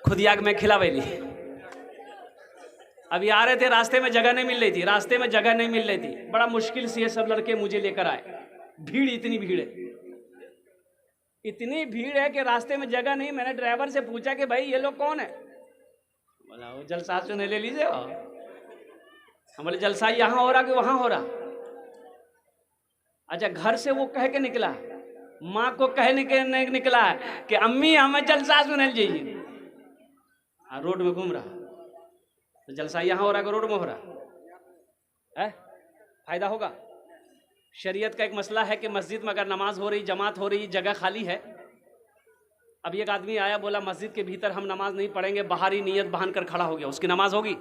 खुदिया में खिलावेली। अभी आ रहे थे, रास्ते में जगह नहीं मिल रही थी, रास्ते में जगह नहीं मिल रही थी, बड़ा मुश्किल से ये सब लड़के मुझे लेकर आए। भीड़, इतनी भीड़ है, इतनी भीड़ है कि रास्ते में जगह नहीं। मैंने ड्राइवर से पूछा कि भाई ये लोग कौन है? बोला वो जलसा चुने ले लीजिए। हम बोले जलसा यहाँ हो रहा कि वहां हो रहा? अच्छा, घर से वो कह के निकला, माँ को कहने के नहीं निकला है कि अम्मी हमें जलसा सुने जाइए। रोड में घूम रहा, तो जलसा यहाँ हो रहा कि रोड में हो रहा है? फायदा होगा? शरीयत का एक मसला है कि मस्जिद में अगर नमाज हो रही, जमात हो रही, जगह खाली है। अब एक आदमी आया, बोला मस्जिद के भीतर हम नमाज नहीं पढ़ेंगे, बाहरी नियत बहान कर खड़ा हो गया, उसकी नमाज होगी?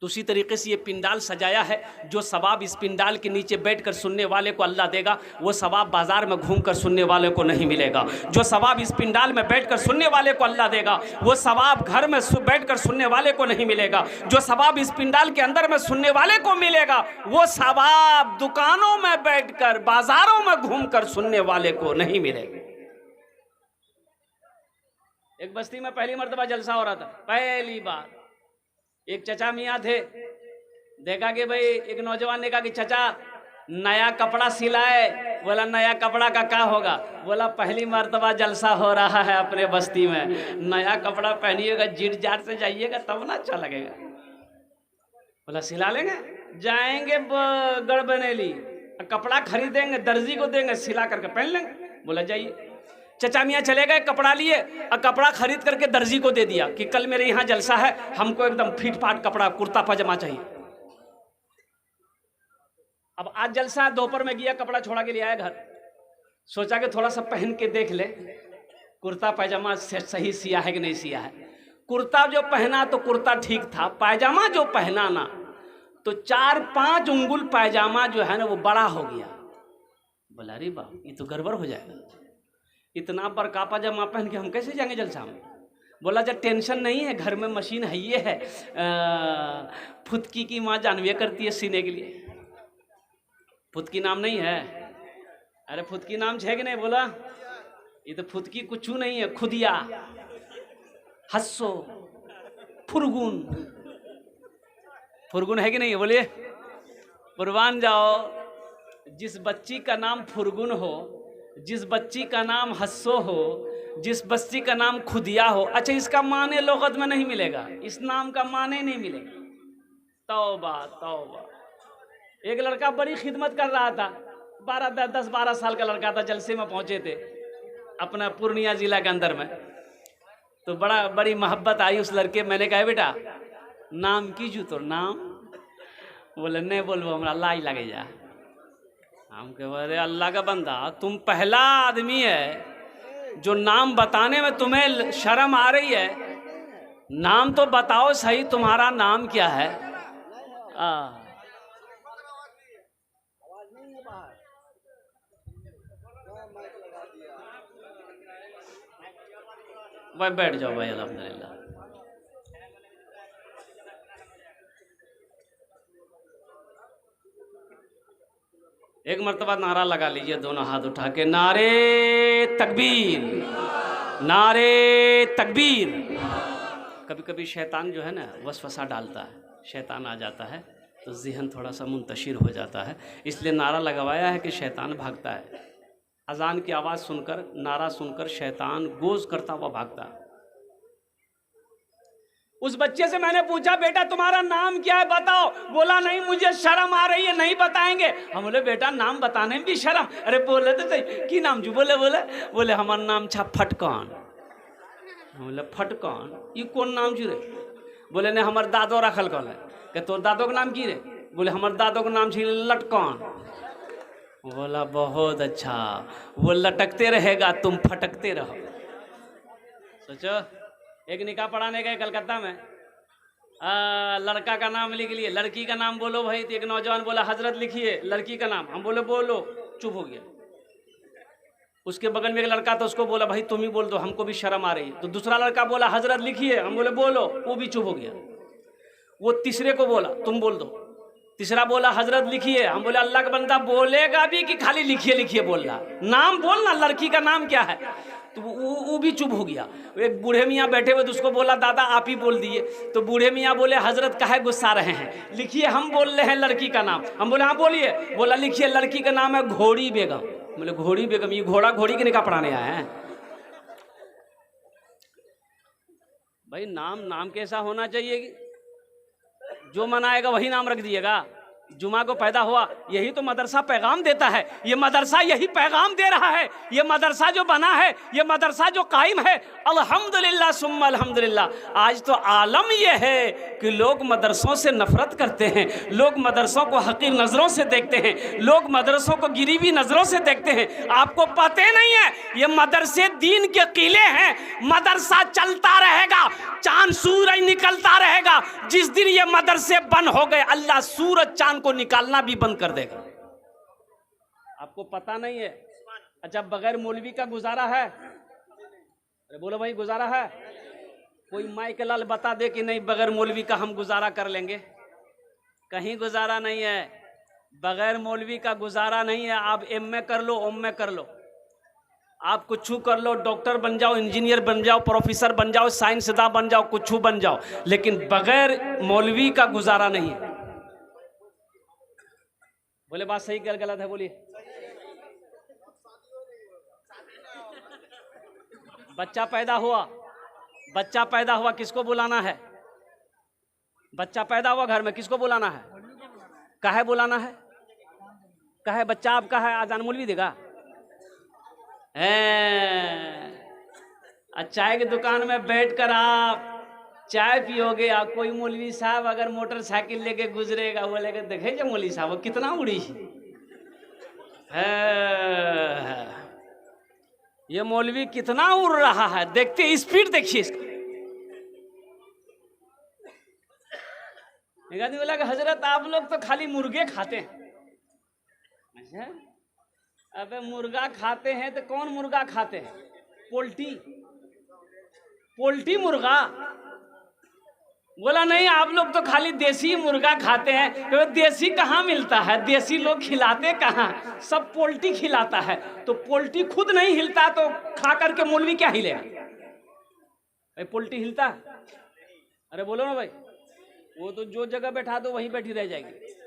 तो उसी तरीके से ये पिंडाल सजाया है, जो सवाब इस पिंडाल के नीचे बैठकर सुनने वाले को अल्लाह देगा, वो सवाब बाजार में घूमकर सुनने वाले को नहीं मिलेगा। जो सवाब इस पिंडाल में बैठकर सुनने वाले को अल्लाह देगा, वो सवाब घर में बैठकर सुनने वाले को नहीं मिलेगा। जो सवाब इस पिंडाल के अंदर में सुनने वाले को मिलेगा, वो सवाब दुकानों में बैठकर, बाजारों में घूमकर सुनने वाले को नहीं मिलेगा। एक बस्ती में पहली मर्तबा जलसा हो रहा था, पहली बार। एक चचा मियाँ थे, देखा कि भाई, एक नौजवान ने कहा कि चचा नया कपड़ा सिलाए। बोला नया कपड़ा का क्या होगा? बोला पहली मर्तबा जलसा हो रहा है अपने बस्ती में, नया कपड़ा पहनिएगा, जीट जाट से जाइएगा तब ना अच्छा लगेगा। बोला सिला लेंगे, जाएंगे गड़बनेली, कपड़ा खरीदेंगे, दर्जी को देंगे, सिला करके पहन लेंगे। बोला जाइए। चचा मियाँ चले गए, कपड़ा लिए और कपड़ा खरीद करके दर्जी को दे दिया कि कल मेरे यहाँ जलसा है, हमको एकदम फिट फाट कपड़ा, कुर्ता पजामा चाहिए। अब आज जलसा, दोपहर में गया, कपड़ा छोड़ा के लिए आया घर, सोचा कि थोड़ा सा पहन के देख ले कुर्ता पैजामा सही सिया है कि नहीं सिया है। कुर्ता जो पहना तो कुर्ता ठीक था, पैजामा जो पहना ना तो 4-5 उंगुल पैजामा जो है ना वो बड़ा हो गया। बोला अरे बाप, ये तो गड़बड़ हो जाएगा, इतना बड़का पैजामा पहन के हम कैसे जाएंगे जलसा में? बोला जब टेंशन नहीं है, घर में मशीन है, ये है फुदकी की माँ जानवे करती है सीने के लिए। फुदकी नाम नहीं है? अरे फुदकी नाम है कि नहीं? बोला ये तो फुदकी कुछ नहीं है, खुदिया, हस्सो, फुरगुन। फुरगुन है कि नहीं? बोलिए कुर्बान जाओ। जिस बच्ची का नाम फुरगुन हो, जिस बच्ची का नाम हस्सो हो, जिस बच्ची का नाम खुदिया हो, अच्छा इसका माने लुगत में नहीं मिलेगा, इस नाम का माने नहीं मिलेगा। तौबा तौबा। एक लड़का बड़ी खिदमत कर रहा था, 10-12 साल का लड़का था, जलसे में पहुंचे थे अपना पूर्णिया जिला के अंदर में। तो बड़ी मोहब्बत आई उस लड़के। मैंने कहा बेटा नाम कीजू तो नाम? बोले नहीं बोलबो, हमरा लाई लगे जा। हम कहे अरे अल्लाह का बंदा, तुम पहला आदमी है जो नाम बताने में तुम्हें शर्म आ रही है। नाम तो बताओ सही, तुम्हारा नाम क्या है? भाई बैठ जाओ भाई, अल्हम्दुलिल्लाह। एक मर्तबा नारा लगा लीजिए, दोनों हाथ उठा के, नारे तकबीर, नारे तकबीर। कभी कभी शैतान जो है ना वसवसा डालता है, शैतान आ जाता है तो ज़हन थोड़ा सा मुंतशिर हो जाता है, इसलिए नारा लगवाया है कि शैतान भागता है। अजान की आवाज़ सुनकर, नारा सुनकर शैतान गोज़ करता हुआ भागता है। उस बच्चे से मैंने पूछा बेटा तुम्हारा नाम क्या है बताओ? बोला नहीं मुझे शर्म आ रही है, नहीं बताएंगे। हम बोले बेटा नाम बताने में भी शर्म? अरे बोले तो सही, की नाम जो? बोले हमारा नाम छा फटकान। बोले फटकान ये कौन नाम छू रे? बोले नहीं हमारे दादो रखल कल है। कि तोर दादो का नाम की रे? बोले हमारे दादो का नाम छी लटकान। बोला बहुत अच्छा, वो लटकते रहेगा तुम फटकते रहो। सोचो, एक निकाह पढ़ाने गए कलकत्ता में, लड़का का नाम लिख लिए, लड़की का नाम बोलो भाई। तो एक नौजवान बोला हजरत लिखिए लड़की का नाम। हम बोले बोलो, चुप हो गया। उसके बगल में एक लड़का था, उसको बोला भाई तुम ही बोल दो, हमको भी शर्म आ रही है। तो दूसरा लड़का बोला हजरत लिखिए, हम बोले बोलो, वो भी चुप हो गया। वो तीसरे को बोला तुम बोल दो, तीसरा बोला हजरत लिखिए। हम बोले अल्लाह का बंदा बोलेगा भी कि खाली लिखिए लिखिए बोल रहा, नाम बोलना, लड़की का नाम क्या है। तो वो भी चुप हो गया। एक बूढ़े मियाँ बैठे हुए, तो उसको बोला दादा आप ही बोल दिए। तो बूढ़े मियाँ बोले हजरत काहे गुस्सा रहे हैं, लिखिए हम बोल रहे हैं लड़की का नाम। हम बोले हाँ बोलिए। बोला लिखिए लड़की का नाम है घोड़ी बेगम। बोले घोड़ी बेगम, ये घोड़ा घोड़ी के निकाह पढ़ाने आए हैं भाई। नाम कैसा होना चाहिए कि जो मनाएगा वही नाम रख दिएगा। जुमा को पैदा हुआ, यही तो मदरसा पैगाम देता है। ये मदरसा यही पैगाम दे रहा है। ये मदरसा जो बना है, ये मदरसा जो कायम है, अल्हम्दुलिल्लाह सुम्मा अल्हम्दुलिल्लाह। आज तो आलम ये है कि लोग मदरसों से नफरत करते हैं, लोग मदरसों को हकीर नज़रों से देखते हैं, लोग मदरसों को गिरीबी नज़रों से देखते हैं। आपको पता नहीं है ये मदरसे दीन के किले हैं। मदरसा चलता रहेगा, चांद सूरज निकलता रहेगा। जिस दिन ये मदरसे बंद हो गए, अल्लाह सूरज चांद को निकालना भी बंद कर देगा। आपको पता नहीं है। अच्छा बगैर मौलवी का गुजारा है? अरे बोलो भाई गुजारा है? कोई माई के लाल बता दे कि नहीं बगैर मौलवी का हम गुजारा कर लेंगे। कहीं गुजारा नहीं है, बगैर मौलवी का गुजारा नहीं है। आप एमए कर लो, ओमए कर लो, आप कुछ कर लो, डॉक्टर बन जाओ, इंजीनियर बन जाओ, प्रोफेसर बन जाओ, साइंसदान बन जाओ, कुछ बन जाओ, लेकिन बगैर मौलवी का गुजारा नहीं है। बोले बात सही क्या गलत है? बोलिए। बच्चा पैदा हुआ, बच्चा पैदा हुआ, किसको बुलाना है? बच्चा पैदा हुआ घर में, किसको बुलाना है? काहे बुलाना है? काहे? बच्चा आपका है, आजान मौलवी देगा? चाय की दुकान में बैठकर आप चाय पियोगे, आप कोई मौलवी साहब अगर मोटरसाइकिल लेके गुजरेगा, बोलेगा देखे जो मौलवी साहब वो कितना उड़ी है, ये मौलवी कितना उड़ रहा है, देखते स्पीड देखिए इसका। बोला कि हजरत आप लोग तो खाली मुर्गे खाते हैं। अच्छा अबे मुर्गा खाते हैं तो कौन मुर्गा खाते हैं? पोल्ट्री, पोल्ट्री मुर्गा। बोला नहीं आप लोग तो खाली देसी मुर्गा खाते हैं। तो देसी कहाँ मिलता है, देसी लोग खिलाते कहाँ, सब पोल्ट्री खिलाता है। तो पोल्ट्री खुद नहीं हिलता तो खा करके मौलवी क्या हिलेगा भाई? पोल्ट्री हिलता है? अरे बोलो ना भाई, वो तो जो जगह बैठा दो वहीं बैठी रह जाएगी।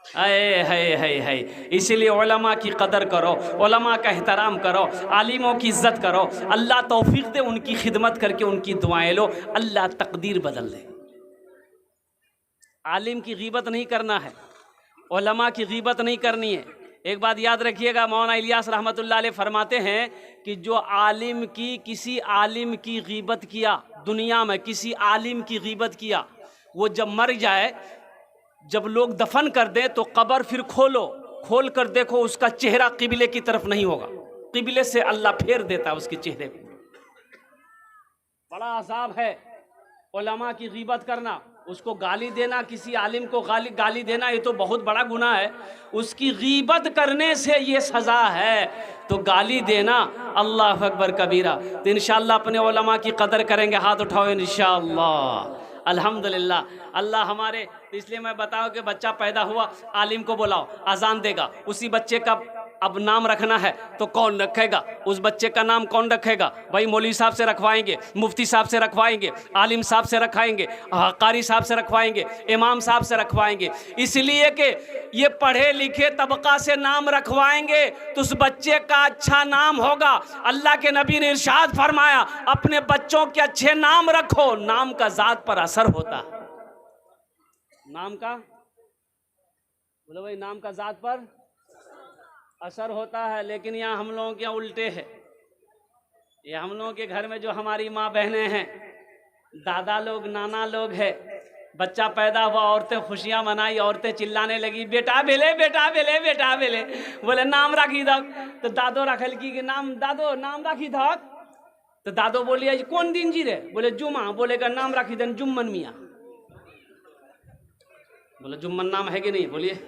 है इसीलिए उलमा की कदर करो, उलमा का एहतराम करो, आलिमों की इज्जत करो। अल्लाह तौफीक दे, उनकी खिदमत करके उनकी दुआएं लो, अल्लाह तकदीर बदल दे। आलिम की गीबत नहीं करना है, उलमा की गीबत नहीं करनी है। एक बात याद रखिएगा, मौलाना इलियास रहमतुल्लाह अलैह फरमाते हैं कि जो आलिम की किसी आलिम की गीबत किया, दुनिया में किसी आलिम की गीबत किया, वो जब मर जाए, जब लोग दफन कर दे तो कब्र फिर खोलो, खोल कर देखो उसका चेहरा किबले की तरफ नहीं होगा, किबले से अल्लाह फेर देता है उसके चेहरे पे। बड़ा अजाब है उलमा की गीबत करना, उसको गाली देना, किसी आलिम को गाली देना, ये तो बहुत बड़ा गुनाह है। उसकी गीबत करने से ये सज़ा है, तो गाली देना अल्लाह अकबर कबीरा। तो इंशाअल्लाह अपने उलमा की कदर करेंगे, हाथ उठाओ इंशाअल्लाह। अल्हम्दुलिल्लाह अल्लाह हमारे, इसलिए मैं बताऊं कि बच्चा पैदा हुआ, आलिम को बुलाओ, अजान देगा, उसी बच्चे का अब नाम रखना है तो कौन रखेगा? उस बच्चे का नाम कौन रखेगा भाई? मौलवी साहब से रखवाएंगे, मुफ्ती साहब से रखवाएंगे, आलिम साहब से रखवाएंगे, कारी साहब से रखवाएंगे, इमाम साहब से रखवाएंगे। इसलिए कि ये पढ़े लिखे तबका से नाम रखवाएंगे तो उस बच्चे का अच्छा नाम होगा। अल्लाह के नबी ने इरशाद फरमाया, अपने बच्चों के अच्छे नाम रखो, नाम का ज़ात पर असर होता है। नाम का बोलो भाई, नाम का ज़ात पर असर होता है। लेकिन यहाँ हम लोगों के यहाँ उल्टे है। ये हम लोगों के घर में जो हमारी माँ बहनें हैं, दादा लोग, नाना लोग हैं, बच्चा पैदा हुआ, औरतें खुशियाँ मनाई, औरतें चिल्लाने लगी, बेटा बेले बेटा बेले बेटा बेले। बोले नाम राखी धक, तो दादो रखल की नाम, दादो नाम राखी धक। तो दादो बोलिए कौन दिन जी रे? बोले जुमा। बोलेगा नाम राखी देन जुम्मन मियाँ। बोले जुम्मन नाम है कि नहीं? बोलिए।